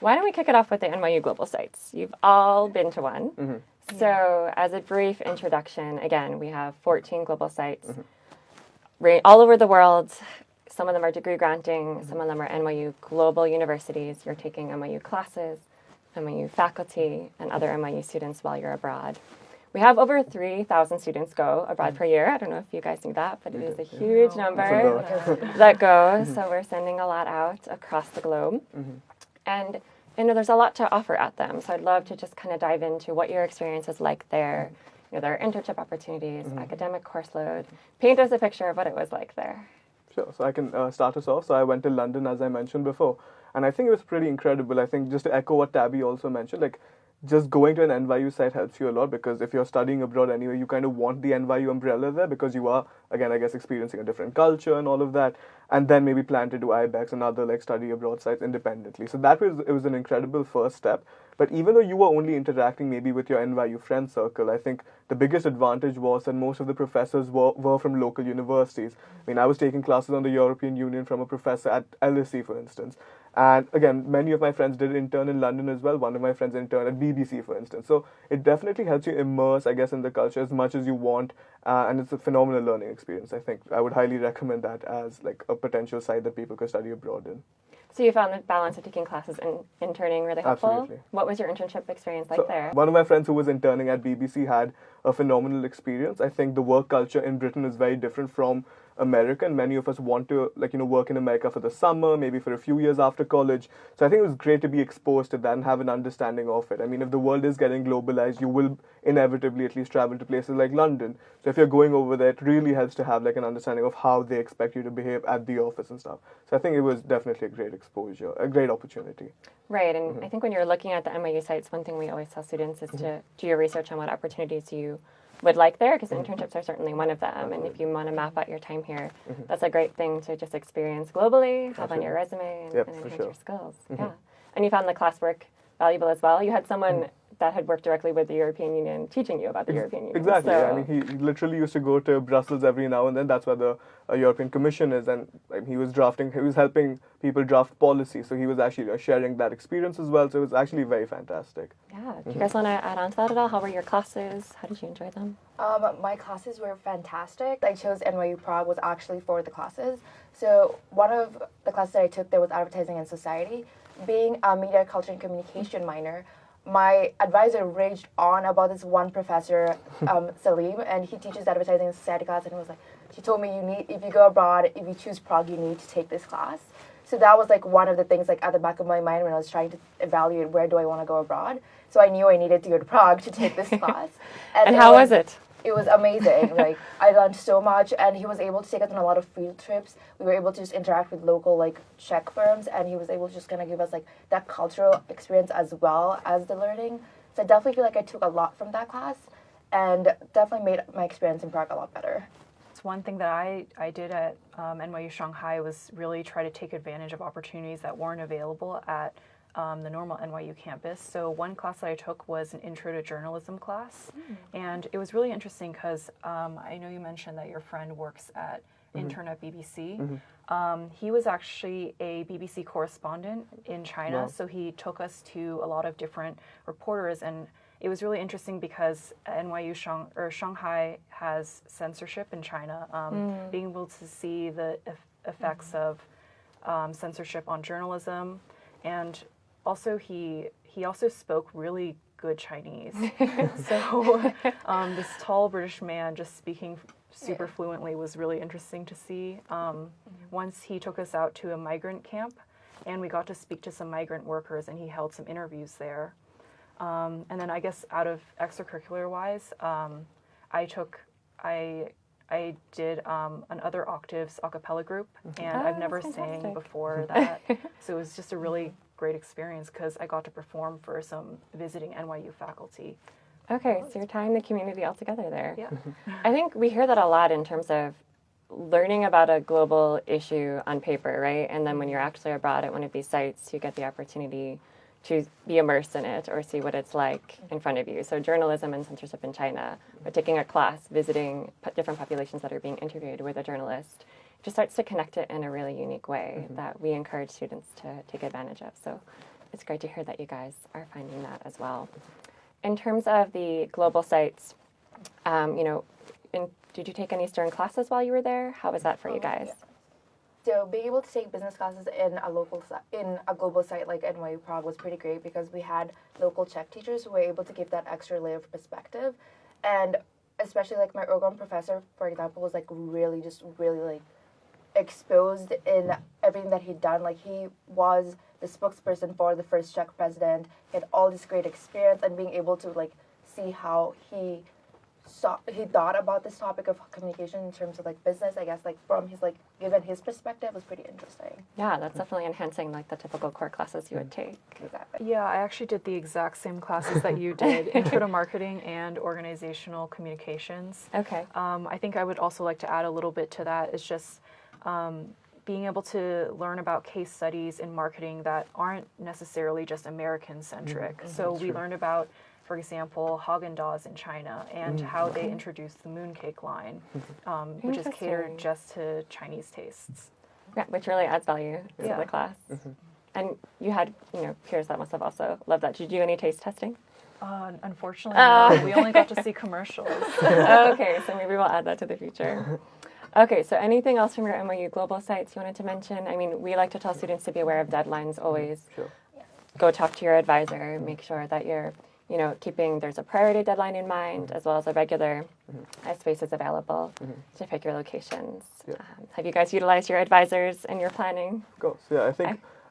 Why don't we kick it off with the NYU Global Sites? You've all been to one. Mm-hmm. So as a brief introduction, again, we have 14 global sites all over the world. Some of them are degree granting. Some of them are NYU Global Universities. You're taking NYU classes, NYU faculty, and other NYU students while you're abroad. We have over 3,000 students go abroad per year. I don't know if you guys knew that, but it is a huge number that go. So we're sending a lot out across the globe. And there's a lot to offer at them. So I'd love to just kind of dive into what your experience is like there. Their internship opportunities, academic course load. Paint us a picture of what it was like there. Sure. So I can start us off. So I went to London, as I mentioned before. And I think it was pretty incredible. I think just to echo what Tabby also mentioned, like, just going to an NYU site helps you a lot, because if you're studying abroad anyway, you kind of want the NYU umbrella there, because you are, again, I guess, experiencing a different culture and all of that, and then maybe plan to do IBEX and other like study abroad sites independently. So it was an incredible first step. But even though you were only interacting maybe with your NYU friend circle, I think the biggest advantage was that most of the professors were from local universities. I mean, I was taking classes on the European Union from a professor at LSE, for instance. And again, many of my friends did intern in London as well. One of my friends interned at BBC, for instance. So it definitely helps you immerse, I guess, in the culture as much as you want. And it's a phenomenal learning experience. I think I would highly recommend that as like a potential site that people could study abroad in. So you found the balance of taking classes and interning really helpful? Absolutely. What was your internship experience like there? One of my friends who was interning at BBC had a phenomenal experience. I think the work culture in Britain is very different from America, and many of us want to work in America for the summer, maybe for a few years after college. So I think it was great to be exposed to that and have an understanding of it. I mean, if the world is getting globalized, you will inevitably at least travel to places like London. So if you're going over there, it really helps to have like an understanding of how they expect you to behave at the office and stuff. So I think it was definitely a great exposure, a great opportunity. Right, and I think when you're looking at the NYU sites, one thing we always tell students is to do your research on what opportunities you would like there, because internships are certainly one of them. Absolutely. And if you want to map out your time here, that's a great thing to just experience globally, have on your resume, and enhance your skills. Yeah, and you found the classwork valuable as well. You had someone that had worked directly with the European Union teaching you about the European Union. Exactly. So, I mean, he literally used to go to Brussels every now and then. That's where the European Commission is, and he was helping people draft policy. So he was actually sharing that experience as well. So it was actually very fantastic. Yeah. Do you guys want to add on to that at all? How were your classes? How did you enjoy them? My classes were fantastic. I chose NYU Prague was actually for the classes. So one of the classes that I took there was Advertising and Society. Being a media, culture, and communication minor, my advisor raged on about this one professor, Salim, and he teaches advertising and society class, and he was like, she told me if you go abroad, if you choose Prague, you need to take this class. So that was like one of the things like at the back of my mind when I was trying to evaluate where do I want to go abroad. So I knew I needed to go to Prague to take this class. And how was it? It was amazing. Like, I learned so much, and he was able to take us on a lot of field trips. We were able to just interact with local like Czech firms, and he was able to just kind of give us like that cultural experience as well as the learning. So I definitely feel like I took a lot from that class, and definitely made my experience in Prague a lot better. It's one thing that I did at NYU Shanghai was really try to take advantage of opportunities that weren't available at the normal NYU campus. So one class that I took was an Intro to Journalism class, and it was really interesting because I know you mentioned that your friend works at intern at BBC. He was actually a BBC correspondent in China, Wow. so he took us to a lot of different reporters, and it was really interesting because Shanghai has censorship in China. Being able to see the effects of censorship on journalism, and also he also spoke really good Chinese. So this tall British man just speaking super fluently was really interesting to see. Once he took us out to a migrant camp, and we got to speak to some migrant workers, and he held some interviews there. And then I guess out of extracurricular wise, I did an Other Octaves a cappella group, and I've never sang before that. So it was just a really great experience because I got to perform for some visiting NYU faculty. Okay, so you're tying the community all together there. Yeah. I think we hear that a lot in terms of learning about a global issue on paper, right? And then when you're actually abroad at one of these sites, you get the opportunity to be immersed in it or see what it's like in front of you. So journalism and censorship in China, or taking a class, visiting different populations that are being interviewed with a journalist, it just starts to connect it in a really unique way that we encourage students to take advantage of. So it's great to hear that you guys are finding that as well. In terms of the global sites, did you take any Stern classes while you were there? How was that for you guys? Yeah. So being able to take business classes in a global site like NYU Prague was pretty great because we had local Czech teachers who were able to give that extra layer of perspective, and especially like my Oregon professor, for example, was like really like exposed in everything that he'd done. Like he was the spokesperson for the first Czech president. He had all this great experience, and being able to like see how he thought about this topic of communication in terms of like business, I guess, like from his like given his perspective was pretty interesting. Yeah, that's definitely enhancing like the typical core classes you would take. Exactly. Yeah, I actually did the exact same classes that you did, Intro to Marketing and Organizational Communications. Okay. I think I would also like to add a little bit to that. It's just being able to learn about case studies in marketing that aren't necessarily just American-centric. So we learned about, for example, Haagen-Dazs in China and how they introduced the mooncake line, which is catered just to Chinese tastes. Yeah, which really adds value to the class. And you had, peers that must have also loved that. Did you do any taste testing? Unfortunately, no. We only got to see commercials. Okay, so maybe we'll add that to the future. Okay, so anything else from your NYU Global Sites you wanted to mention? I mean, we like to tell students to be aware of deadlines always. Sure. Go talk to your advisor, make sure that you're there's a priority deadline in mind, as well as a regular spaces available to pick your locations. Yeah. Have you guys utilized your advisors in your planning? Of course, yeah.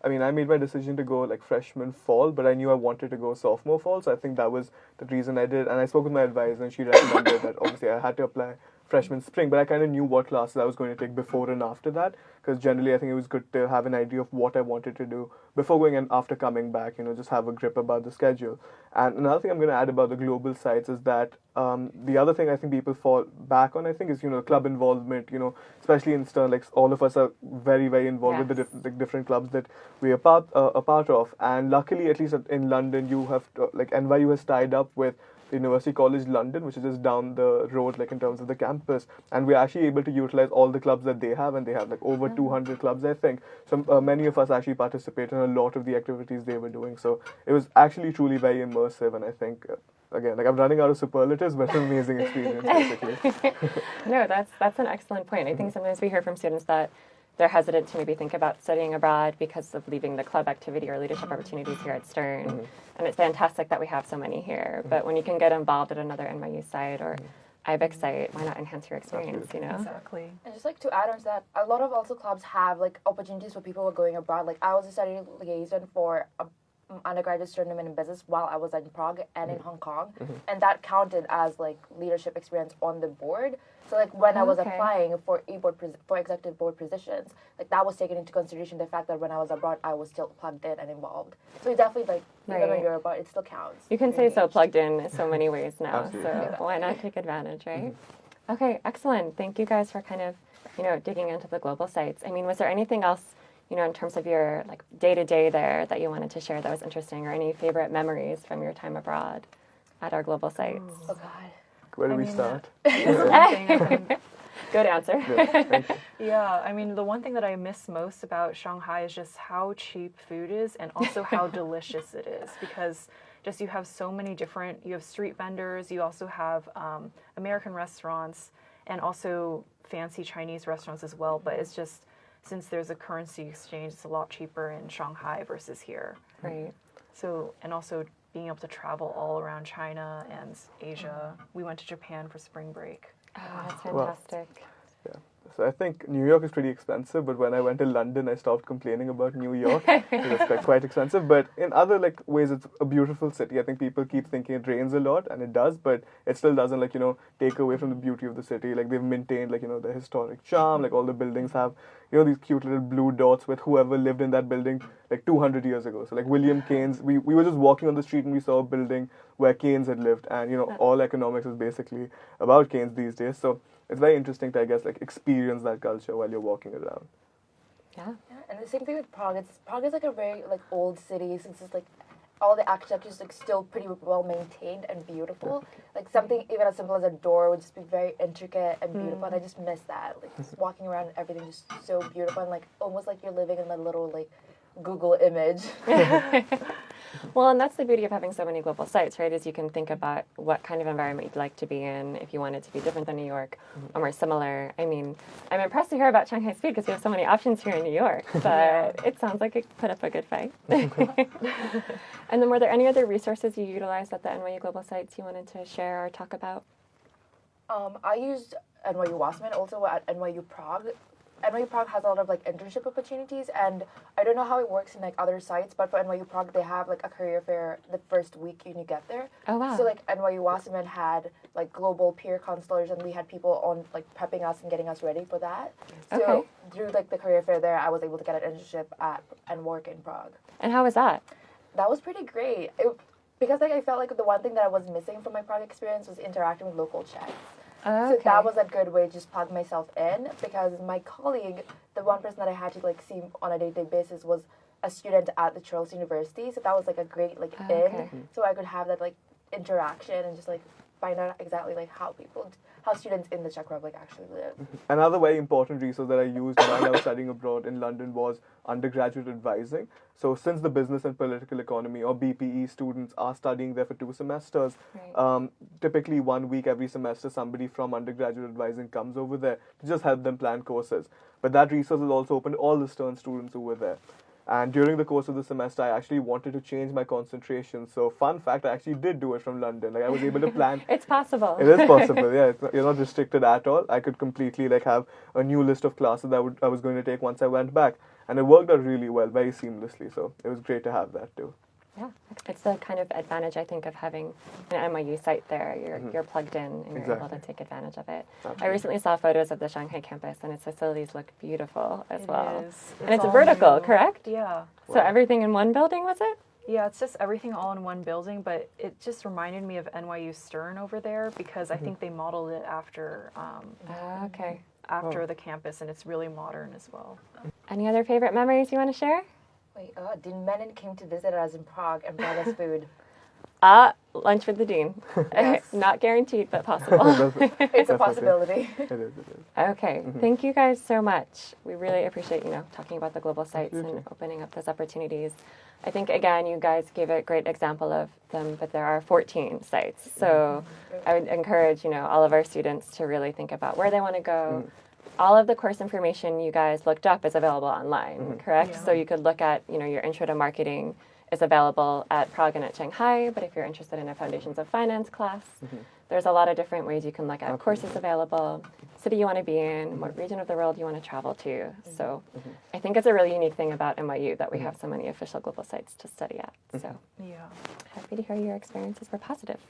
I made my decision to go like freshman fall, but I knew I wanted to go sophomore fall, so I think that was the reason I did. And I spoke with my advisor, and she recommended that obviously I had to apply freshman spring, but I kind of knew what classes I was going to take before and after that, because generally I think it was good to have an idea of what I wanted to do before going and after coming back, just have a grip about the schedule. And another thing I'm going to add about the global sites is that the other thing I think people fall back on, I think, is, club involvement, especially in Stern, like all of us are very, very involved with the different clubs that we are a part of. And luckily, at least in London, you have, NYU has tied up with University College London, which is just down the road, like in terms of the campus, and we're actually able to utilize all the clubs that they have, and they have like over 200 clubs, I think. So many of us actually participate in a lot of the activities they were doing. So it was actually truly very immersive, and I think again, like I'm running out of superlatives, but an amazing experience, basically. No, that's an excellent point. I think sometimes we hear from students that they're hesitant to maybe think about studying abroad because of leaving the club activity or leadership opportunities here at Stern. And it's fantastic that we have so many here. But when you can get involved at another NYU site or IBEX site, why not enhance your experience, Exactly. And just like to add on to that, a lot of also clubs have like opportunities for people who are going abroad. Like I was a study liaison for a undergraduate tournament in business while I was in Prague and in Hong Kong, and that counted as like leadership experience on the board. So like when I was applying for for executive board positions, like that was taken into consideration, the fact that when I was abroad I was still plugged in and involved. So it definitely like even when you're abroad, it still counts. You can say so plugged in so many ways now. Absolutely. So why not take advantage, right? Okay, excellent. Thank you guys for kind of digging into the global sites. I mean, was there anything else in terms of your like day-to-day there that you wanted to share that was interesting, or any favorite memories from your time abroad at our global sites? Oh God. Where do we start? Good answer. Thank you. Yeah, I mean, the one thing that I miss most about Shanghai is just how cheap food is, and also how delicious it is, because just you have so many you have street vendors, you also have American restaurants, and also fancy Chinese restaurants as well, but it's just, since there's a currency exchange, it's a lot cheaper in Shanghai versus here. Right. So, and also being able to travel all around China and Asia. We went to Japan for spring break. Oh, that's fantastic. Yeah. So I think New York is pretty expensive, but when I went to London, I stopped complaining about New York. It's quite expensive, but in other ways, it's a beautiful city. I think people keep thinking it rains a lot, and it does, but it still doesn't take away from the beauty of the city. Like they've maintained the historic charm. Like all the buildings have these cute little blue dots with whoever lived in that building 200 years ago. So like William Keynes, we were just walking on the street and we saw a building where Keynes had lived, and all economics is basically about Keynes these days. So it's very interesting to, I guess, experience that culture while you're walking around. Yeah. And the same thing with Prague. Prague is a very old city, since it's all the architecture is still pretty well maintained and beautiful. Like something even as simple as a door would just be very intricate and beautiful. And I just miss that. Just walking around and everything just so beautiful, and almost like you're living in a little Google image. Well, and that's the beauty of having so many global sites, right? Is you can think about what kind of environment you'd like to be in, if you want it to be different than New York or more similar. I mean, I'm impressed to hear about Shanghai's food because we have so many options here in New York, but it sounds like it put up a good fight. And then were there any other resources you utilized at the NYU Global Sites you wanted to share or talk about? I used NYU Wasserman also at NYU Prague. NYU Prague has a lot of like internship opportunities, and I don't know how it works in like other sites, but for NYU Prague they have like a career fair the first week you get there. Oh wow! So like NYU Wasserman had like global peer counselors, and we had people on like prepping us and getting us ready for that. So Okay. through like the career fair there, I was able to get an internship and work in Prague. And how was that? That was pretty great. Because like I felt like the one thing that I was missing from my Prague experience was interacting with local Czechs. Okay. So that was a good way to just plug myself in, because my colleague, the one person that I had to like see on a day-to-day basis, was a student at the Charles University. So that was like a great like Okay. in, so I could have that like interaction and just like find out exactly like how students in the Czech Republic actually live. Another very important resource that I used while I was studying abroad in London was undergraduate advising. So since the business and political economy, or BPE, students are studying there for 2 semesters, Right. typically 1 week every semester somebody from undergraduate advising comes over there to just help them plan courses. But that resource is also open to all the Stern students who were there. And during the course of the semester, I actually wanted to change my concentration. So fun fact, I actually did do it from London. Like I was able to plan. It's possible. It is possible, yeah. You're not restricted at all. I could completely like have a new list of classes that I was going to take once I went back. And it worked out really well, very seamlessly. So it was great to have that too. Yeah, it's the kind of advantage I think of having an NYU site there. You're plugged in and you're able to take advantage of it. Absolutely. I recently saw photos of the Shanghai campus, and its facilities look beautiful as well. It is. And it's all vertical, new. correct? Yeah. So everything in one building, was it? Yeah, it's just everything all in one building, but it just reminded me of NYU Stern over there, because I think they modeled it after Okay. the campus, and it's really modern as well. Any other favorite memories you want to share? Wait, Dean Menon came to visit us in Prague and brought us food. Lunch with the dean. Yes. Not guaranteed, but possible. It's a possibility. It is. Okay, thank you guys so much. We really appreciate, talking about the global sites and opening up those opportunities. I think, again, you guys gave a great example of them, but there are 14 sites. So I would encourage, all of our students to really think about where they want to go. All of the course information you guys looked up is available online, correct? Yeah. So you could look at, your intro to marketing is available at Prague and at Shanghai, but if you're interested in a Foundations of Finance class, there's a lot of different ways you can look at courses available, city you want to be in, what region of the world you want to travel to. So I think it's a really unique thing about NYU that we have so many official global sites to study at. So Yeah. happy to hear your experiences were positive.